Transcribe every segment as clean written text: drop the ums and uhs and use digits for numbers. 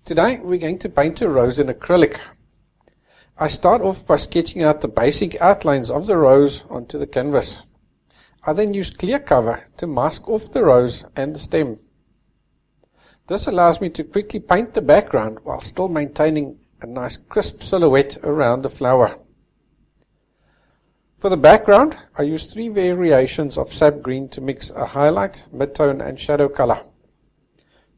Today we're going to paint a rose in acrylic. I start off by sketching out the basic outlines of the rose onto the canvas. I then use clear cover to mask off the rose and the stem. This allows me to quickly paint the background while still maintaining a nice crisp silhouette around the flower. For the background, I use 3 variations of sap green to mix a highlight, midtone and shadow color.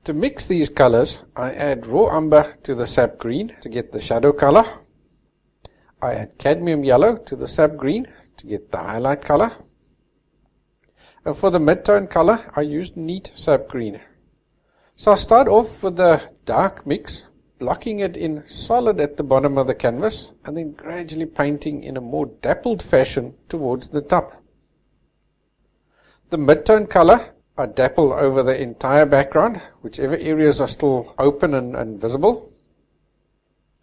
To mix these colors, I add raw umber to the sap green to get the shadow color. I add cadmium yellow to the sap green to get the highlight color. And for the midtone color, I use neat sap green. So I start off with the dark mix, blocking it in solid at the bottom of the canvas, and then gradually painting in a more dappled fashion towards the top. The midtone color I dapple over the entire background, whichever areas are still open and visible.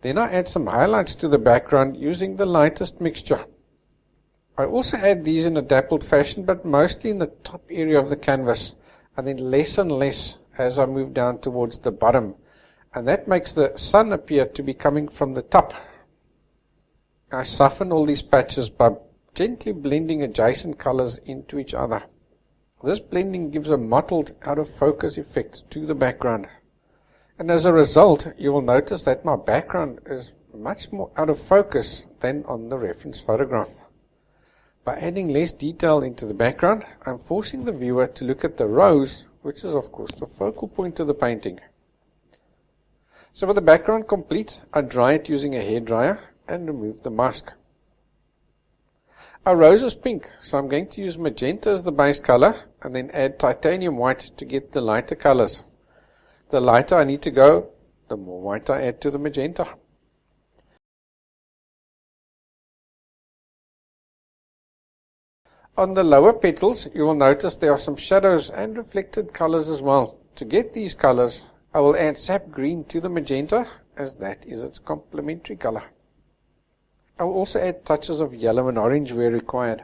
Then I add some highlights to the background using the lightest mixture. I also add these in a dappled fashion, but mostly in the top area of the canvas, and then less and less as I move down towards the bottom. And that makes the sun appear to be coming from the top. I soften all these patches by gently blending adjacent colors into each other. This blending gives a mottled, out-of-focus effect to the background. And as a result, you will notice that my background is much more out of focus than on the reference photograph. By adding less detail into the background, I'm forcing the viewer to look at the rose, which is of course the focal point of the painting. So with the background complete, I dry it using a hairdryer and remove the mask. Our rose is pink, so I'm going to use magenta as the base color and then add titanium white to get the lighter colors. The lighter I need to go, the more white I add to the magenta. On the lower petals, you will notice there are some shadows and reflected colors as well. To get these colors, I will add sap green to the magenta, as that is its complementary color. I will also add touches of yellow and orange where required.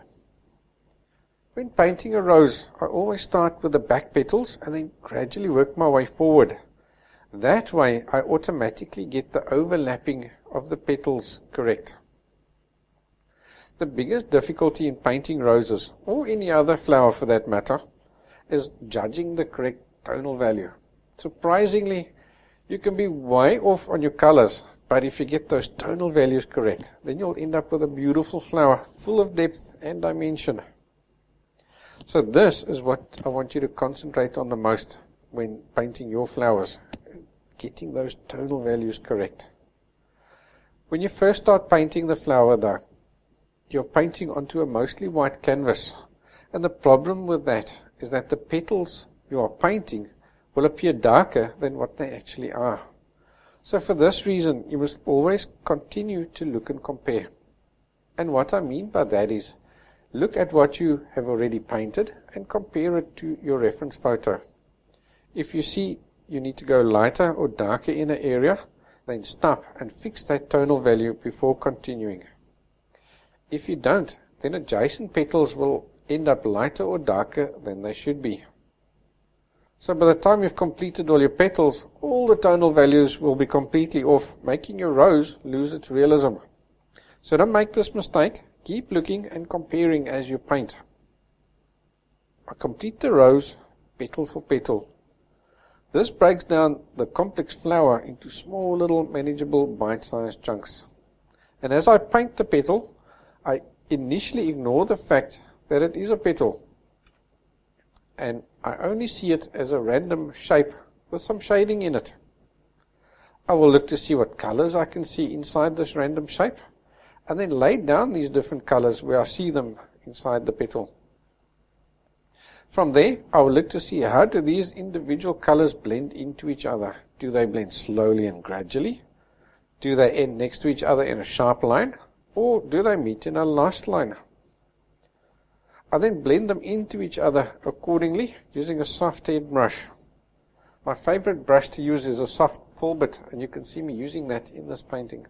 When painting a rose, I always start with the back petals and then gradually work my way forward. That way, I automatically get the overlapping of the petals correct. The biggest difficulty in painting roses, or any other flower for that matter, is judging the correct tonal value. Surprisingly, you can be way off on your colors, but if you get those tonal values correct, then you'll end up with a beautiful flower full of depth and dimension. So this is what I want you to concentrate on the most when painting your flowers, getting those tonal values correct. When you first start painting the flower though, you're painting onto a mostly white canvas, and the problem with that is that the petals you are painting will appear darker than what they actually are. So for this reason, you must always continue to look and compare. And what I mean by that is, look at what you have already painted and compare it to your reference photo. If you see you need to go lighter or darker in an area, then stop and fix that tonal value before continuing. If you don't, then adjacent petals will end up lighter or darker than they should be. So by the time you've completed all your petals, all the tonal values will be completely off, making your rose lose its realism. So don't make this mistake. Keep looking and comparing as you paint. I complete the rose petal for petal. This breaks down the complex flower into small little manageable bite-sized chunks. And as I paint the petal, I initially ignore the fact that it is a petal, and I only see it as a random shape with some shading in it. I will look to see what colors I can see inside this random shape, and then lay down these different colors where I see them inside the petal. From there, I will look to see how do these individual colors blend into each other. Do they blend slowly and gradually? Do they end next to each other in a sharp line? Or do they meet in a last line? I then blend them into each other accordingly using a soft head brush. My favorite brush to use is a soft filbert, and you can see me using that in this painting.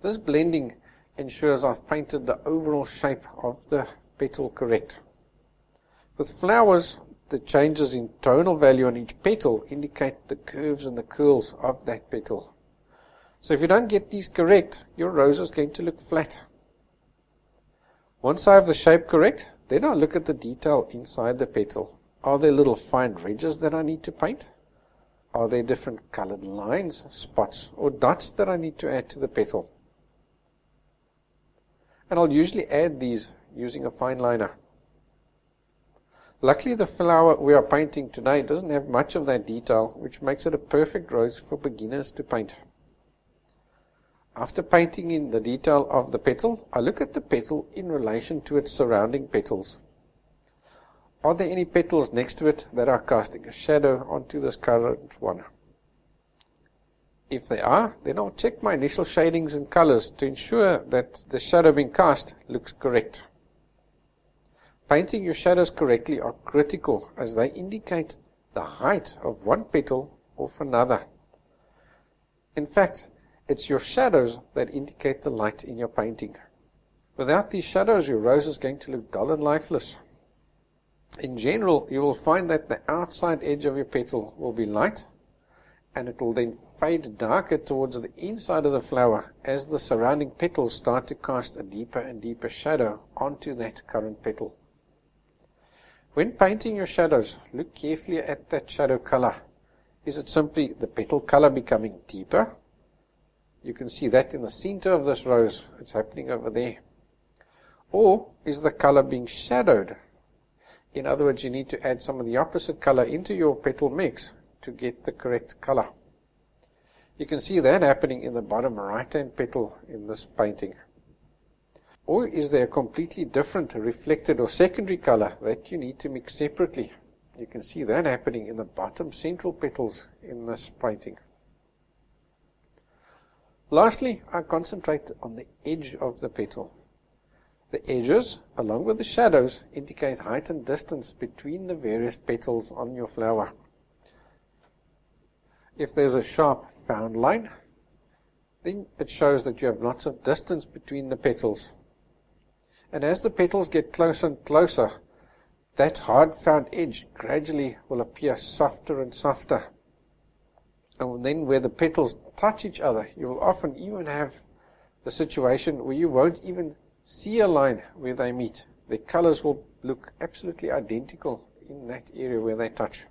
This blending ensures I've painted the overall shape of the petal correct. With flowers, the changes in tonal value on each petal indicate the curves and the curls of that petal. So if you don't get these correct, your rose is going to look flat. Once I have the shape correct, then I'll look at the detail inside the petal. Are there little fine ridges that I need to paint? Are there different colored lines, spots, or dots that I need to add to the petal? And I'll usually add these using a fine liner. Luckily, the flower we are painting today doesn't have much of that detail, which makes it a perfect rose for beginners to paint. After painting in the detail of the petal, I look at the petal in relation to its surrounding petals. Are there any petals next to it that are casting a shadow onto this current one? If they are, then I'll check my initial shadings and colors to ensure that the shadow being cast looks correct. Painting your shadows correctly are critical as they indicate the height of one petal off another. In fact, it's your shadows that indicate the light in your painting. Without these shadows, your rose is going to look dull and lifeless. In general, you will find that the outside edge of your petal will be light, and it will then fade darker towards the inside of the flower as the surrounding petals start to cast a deeper and deeper shadow onto that current petal. When painting your shadows, look carefully at that shadow color. Is it simply the petal color becoming deeper? You can see that in the center of this rose. It's happening over there. Or is the color being shadowed? In other words, you need to add some of the opposite color into your petal mix to get the correct color. You can see that happening in the bottom right-hand petal in this painting. Or is there a completely different reflected or secondary color that you need to mix separately? You can see that happening in the bottom central petals in this painting. Lastly, I concentrate on the edge of the petal. The edges, along with the shadows, indicate height and distance between the various petals on your flower. If there's a sharp found line, then it shows that you have lots of distance between the petals. And as the petals get closer and closer, that hard found edge gradually will appear softer and softer. And then where the petals touch each other, you will often even have the situation where you won't even see a line where they meet. The colors will look absolutely identical in that area where they touch.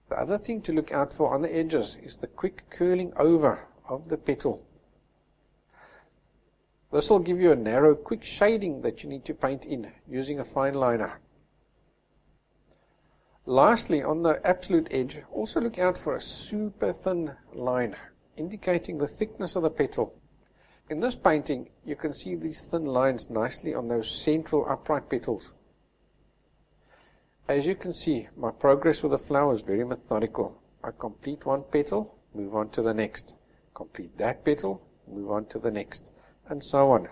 The other thing to look out for on the edges is the quick curling over of the petal. This will give you a narrow, quick shading that you need to paint in using a fine liner. Lastly, on the absolute edge, also look out for a super thin line, indicating the thickness of the petal. In this painting, you can see these thin lines nicely on those central upright petals. As you can see, my progress with the flower is very methodical. I complete one petal, move on to the next. Complete that petal, move on to the next, and so on.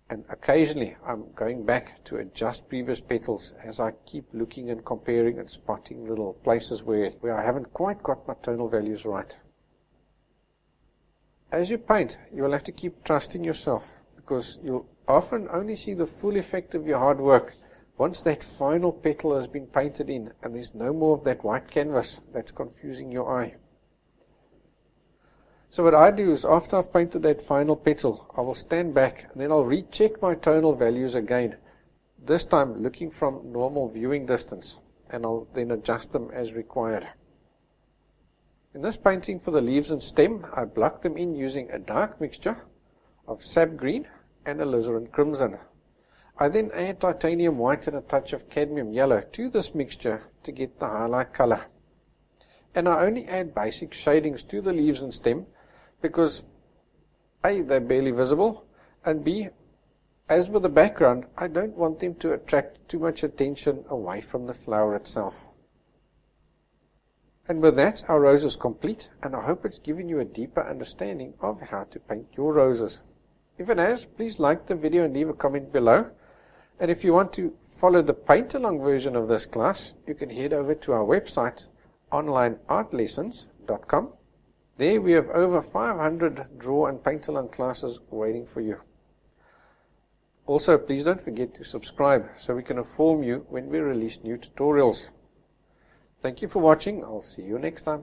And occasionally I'm going back to adjust previous petals as I keep looking and comparing and spotting little places where I haven't quite got my tonal values right. As you paint, you will have to keep trusting yourself, because you'll often only see the full effect of your hard work once that final petal has been painted in and there's no more of that white canvas that's confusing your eye. So what I do is, after I've painted that final petal, I will stand back and then I'll recheck my tonal values again, this time looking from normal viewing distance, and I'll then adjust them as required. In this painting for the leaves and stem, I block them in using a dark mixture of sap green and alizarin crimson. I then add titanium white and a touch of cadmium yellow to this mixture to get the highlight color. And I only add basic shadings to the leaves and stem because A, they're barely visible, and B, as with the background, I don't want them to attract too much attention away from the flower itself. And with that, our rose is complete, and I hope it's given you a deeper understanding of how to paint your roses. If it has, please like the video and leave a comment below. And if you want to follow the paint-along version of this class, you can head over to our website, onlineartlessons.com. There we have over 500 draw and paint-along classes waiting for you. Also, please don't forget to subscribe so we can inform you when we release new tutorials. Thank you for watching. I'll see you next time.